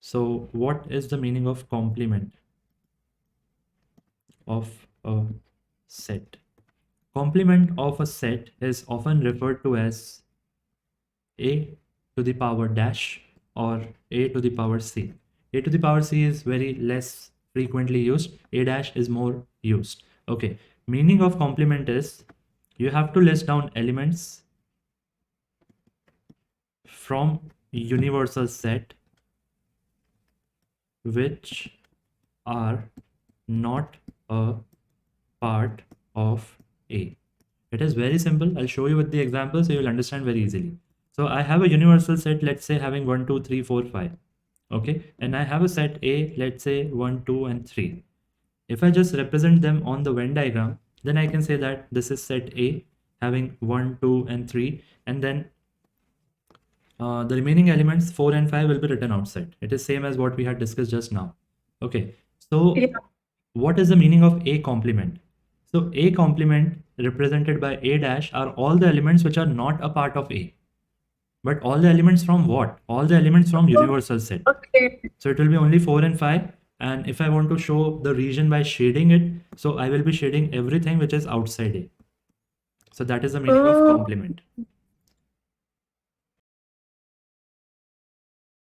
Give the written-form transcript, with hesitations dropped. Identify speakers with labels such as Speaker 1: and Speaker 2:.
Speaker 1: So what is the meaning of complement of a set? Complement of a set is often referred to as a to the power dash or a to the power c. A to the power c is very less frequently used. A dash is more used. Okay. Meaning of complement is you have to list down elements from universal set which are not a part of A. It is very simple. I'll show you with the example so you'll understand very easily. So I have a universal set, let's say having 1, 2, 3, 4, 5. Okay. And I have a set A, let's say 1, 2, and 3. If I just represent them on the Venn diagram, then I can say that this is set A having 1, 2, and 3. And then the remaining elements 4 and 5 will be written outside. It is same as what we had discussed just now. Okay. So
Speaker 2: Yeah.
Speaker 1: what is the meaning of A complement? So A complement represented by A dash are all the elements which are not a part of A. But all the elements from what? All the elements from universal set.
Speaker 2: Okay.
Speaker 1: So it will be only 4 and 5. And if I want to show the region by shading it, so I will be shading everything which is outside A. So that is the meaning of complement.